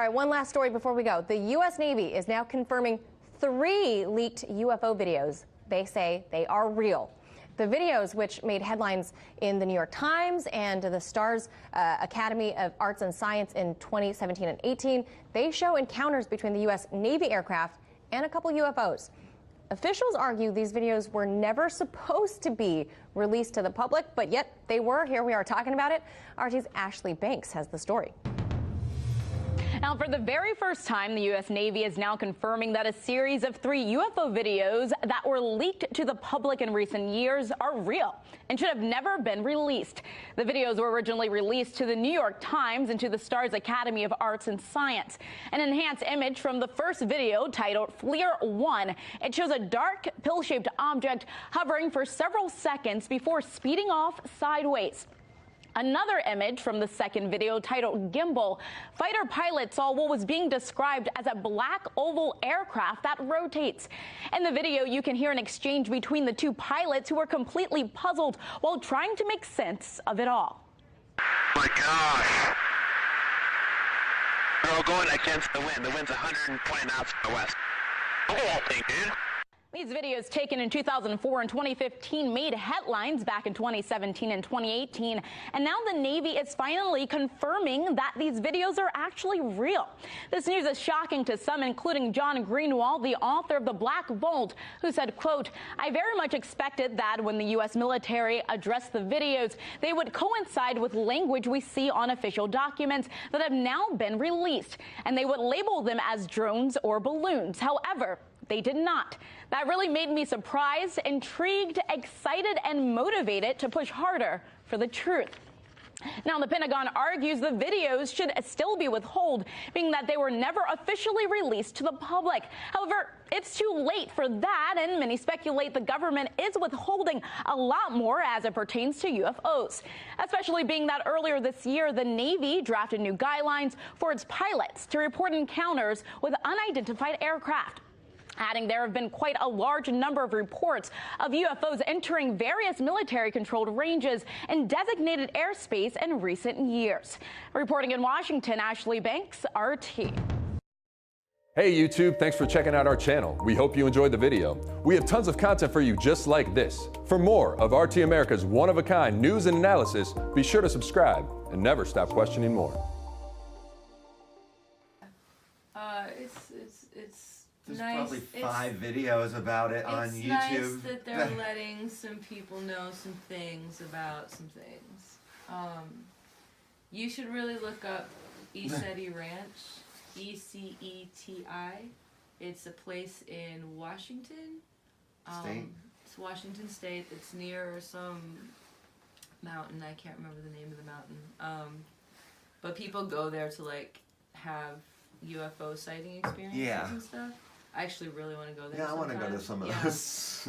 All right, one last story before we go. The U.S. Navy is now confirming 3 leaked UFO videos. They say they are real. The videos, which made headlines in the New York Times and the Stars Academy of Arts and Science in 2017 and 18, they show encounters between the U.S. Navy aircraft and a couple UFOs. Officials argue these videos were never supposed to be released to the public, but yet they were. Here we are talking about it. RT's Ashley Banks has the story. Now, for the very first time, the U.S. Navy is now confirming that a series of 3 UFO videos that were leaked to the public in recent years are real and should have never been released. The videos were originally released to the New York Times and to the Stars Academy of Arts and Science. An enhanced image from the first video, titled FLIR 1, it shows a dark pill-shaped object hovering for several seconds before speeding off sideways. Another image from the second video, titled Gimbal, fighter pilots saw what was being described as a black oval aircraft that rotates. In the video, you can hear an exchange between the 2 pilots who are completely puzzled while trying to make sense of it all. Oh my gosh. They're all going against the wind. The wind's 120 knots from the west. Look at that thing, dude. These videos taken in 2004 and 2015 made headlines back in 2017 and 2018, and now the Navy is finally confirming that these videos are actually real. This news is shocking to some, including John Greenwald, the author of The Black Vault, who said, quote, "I very much expected that when the U.S. military addressed the videos, they would coincide with language we see on official documents that have now been released, and they would label them as drones or balloons. However, they did not. That really made me surprised, intrigued, excited, and motivated to push harder for the truth." Now, the Pentagon argues the videos should still be withheld, being that they were never officially released to the public. However, it's too late for that, and many speculate the government is withholding a lot more as it pertains to UFOs, especially being that earlier this year, the Navy drafted new guidelines for its pilots to report encounters with unidentified aircraft, adding there have been quite a large number of reports of UFOs entering various military-controlled ranges and designated airspace in recent years. Reporting in Washington, Ashley Banks, RT. Hey YouTube, thanks for checking out our channel. We hope you enjoyed the video. We have tons of content for you just like this. For more of RT America's one-of-a-kind news and analysis, be sure to subscribe and never stop questioning more. There's nice. Probably 5 videos about it on YouTube. It's nice that they're letting some people know some things about some things. You should really look up Eceti Ranch, E-C-E-T-I. It's a place in Washington. State? It's Washington State. It's near some mountain. I can't remember the name of the mountain. But people go there to like have UFO sighting experiences and stuff. I actually really want to go there. Yeah, I want to go to some of those.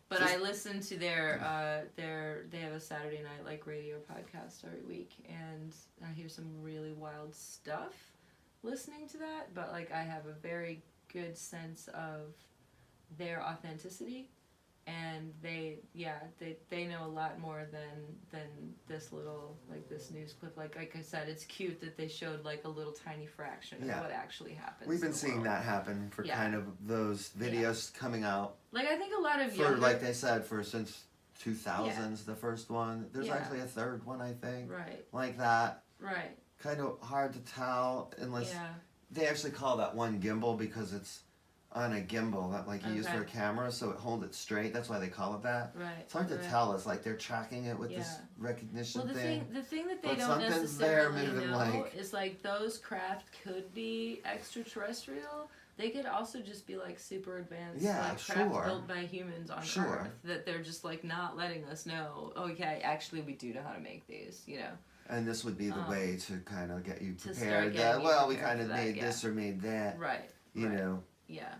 But I listen to they have a Saturday night like radio podcast every week, and I hear some really wild stuff listening to that. But like I have a very good sense of their authenticity, and they know a lot more than this little this news clip. Like I said, it's cute that they showed like a little tiny fraction of what actually happens. We've been seeing that happen for kind of those videos coming out. Like I think a lot of like they said since 2000s the first one. There's actually a third one I think. Right. Like that. Right. Kind of hard to tell unless they actually call that one gimbal because it's on a gimbal that you use for a camera, so it holds it straight. That's why they call it that. Right. It's hard to tell. It's like they're tracking it with this recognition thing. The thing that they don't necessarily know is like those craft could be extraterrestrial. They could also just be like super advanced craft built by humans on Earth that they're just like not letting us know. Okay, actually we do know how to make these, you know. And this would be the way to kind of get you prepared. We kind of made this or made that. Right. You know. Yeah.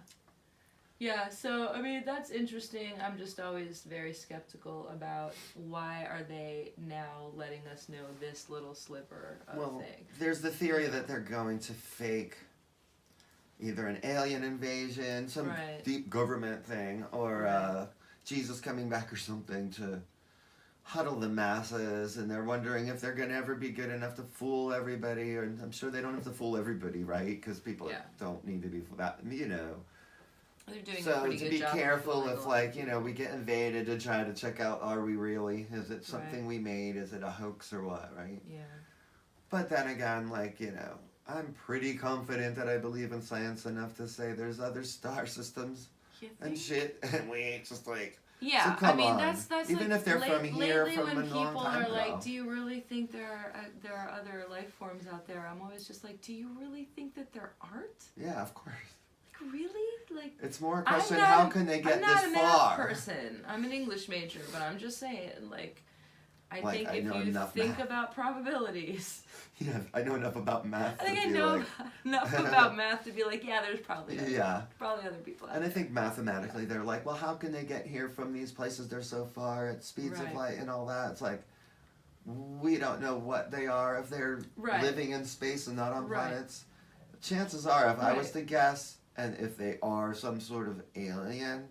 Yeah, so, I mean, that's interesting. I'm just always very skeptical about why are they now letting us know this little sliver of thing. There's the theory that they're going to fake either an alien invasion, some deep government thing, or Jesus coming back or something to huddle the masses, and they're wondering if they're going to ever be good enough to fool everybody. Or I'm sure they don't have to fool everybody, right? Because people don't need to be fooled. They're doing so a pretty to good be job careful if, like, you know, we get invaded to try to check out, are we really? Is it something we made? Is it a hoax or what, right? Yeah. But then again, like, you know, I'm pretty confident that I believe in science enough to say there's other star systems and shit, and we ain't just like... Yeah, so come on. that's even like, if they're from here, lately from when a long people time are ago. like, do you really think there are other life forms out there? I'm always just like, do you really think that there aren't? Yeah, of course. Like, really? Like, it's more a question, how can they get this far? I'm not a math person. I'm an English major, but I'm just saying, like, I think if you think about probabilities. Yeah, I know enough about math. I think I know enough about math to be like, yeah, there's probably other people out and there. I think mathematically they're like, well, how can they get here from these places? They're so far at speeds of light and all that. It's like, we don't know what they are if they're living in space and not on planets. Chances are, if I was to guess, and if they are some sort of alien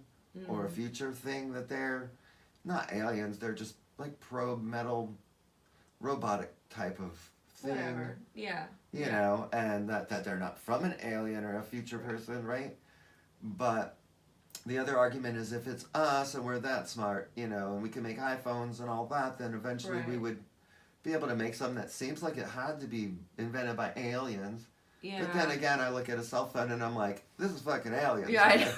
or a future thing, that they're not aliens, they're just like probe metal robotic type of thing. Whatever. Yeah. You know, and that they're not from an alien or a future person, right? But the other argument is if it's us and we're that smart, you know, and we can make iPhones and all that, then eventually we would be able to make something that seems like it had to be invented by aliens. Yeah. But then again, I look at a cell phone and I'm like, this is fucking aliens. Yeah, I know.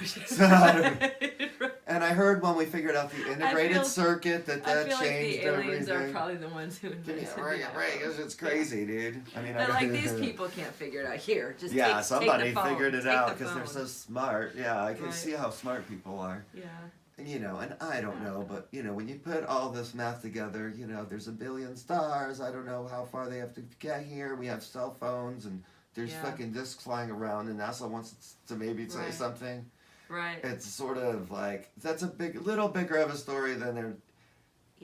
And I heard when we figured out the integrated circuit that changed like the aliens everything. Are probably the ones who invented it. It's crazy, dude. I mean, but like these people can't figure it out. Here, just somebody take the phone, figured it out because they're so smart. Yeah, I can see how smart people are. Yeah. And, you know, and I don't know, but, you know, when you put all this math together, you know, there's a billion stars. I don't know how far they have to get here. We have cell phones and there's fucking discs flying around, and NASA wants to maybe say something. Right. It's sort of like, that's a little bigger of a story than they're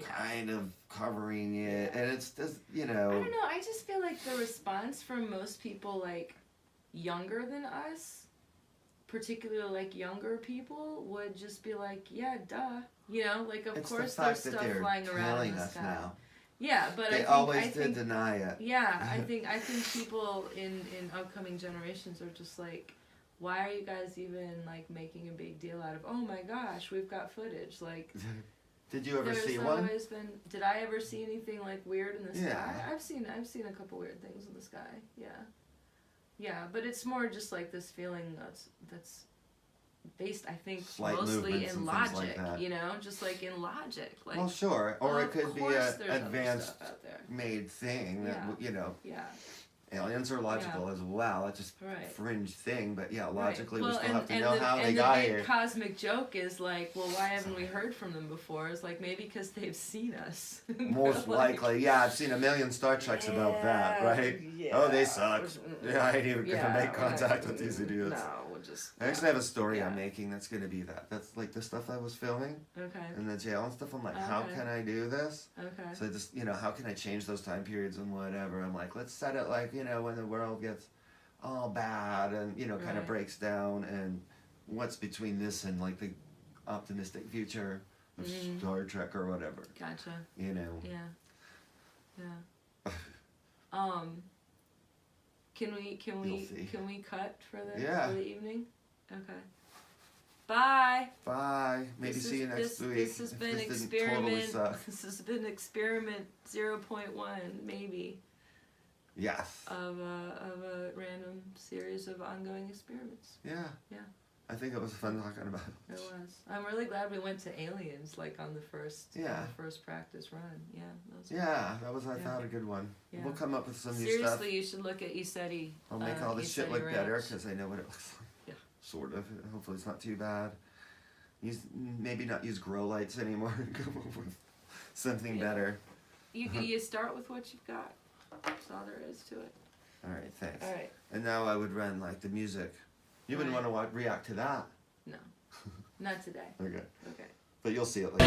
kind of covering it. And it's just, you know. I don't know. I just feel like the response from most people, like, younger than us, particularly, like, younger people, would just be like, yeah, duh. You know, like, of course there's stuff flying around in the sky. Now. Yeah, but they always did deny it. Yeah, I think people in upcoming generations are just like, why are you guys even like making a big deal out of? Oh my gosh, we've got footage. Like, did you ever see one? Did I ever see anything like weird in the sky? Yeah. I've seen a couple weird things in the sky. Yeah, but it's more just like this feeling that's based, I think, mostly in logic, like you know, just like in logic. Like, well, sure, or it could be an advanced made thing that, you know. Yeah. Aliens are logical as well. It's just a fringe thing, but logically we still have to know how they got here. And the big cosmic joke is like, well, why haven't we heard from them before? It's like, maybe because they've seen us. Most likely, I've seen a million Star Treks about that, right? Yeah. Oh, they suck. I ain't even gonna make contact with these idiots. No, we'll just. I actually have a story I'm making that's gonna be that. That's like the stuff I was filming. Okay. In the jail and stuff. I'm like, how can I do this? Okay. So just, you know, how can I change those time periods and whatever? I'm like, let's set it like, you know, when the world gets all bad and, you know, kind of breaks down, and what's between this and like the optimistic future of Star Trek or whatever. Gotcha. You know. Yeah. Can we cut for the evening? Okay. Bye. Bye. Maybe see you next week. This has been experiment. This has been experiment 0.1, maybe. Yes. Of a random series of ongoing experiments. Yeah. Yeah. I think it was fun talking about it. It was. I'm really glad we went to aliens like on the first practice run. Yeah, that was I thought a good one. Yeah. We'll come up with some new stuff. Seriously, you should look at Iseti. I'll make all this shit look better because I know what it looks like. Yeah. Sort of. Hopefully it's not too bad. Maybe not use grow lights anymore and come up with something better. You start with what you've got. That's all there is to it. All right, thanks. All right. And now I would run like the music. You wouldn't want to react to that. No, not today. Okay. Okay. But you'll see it later.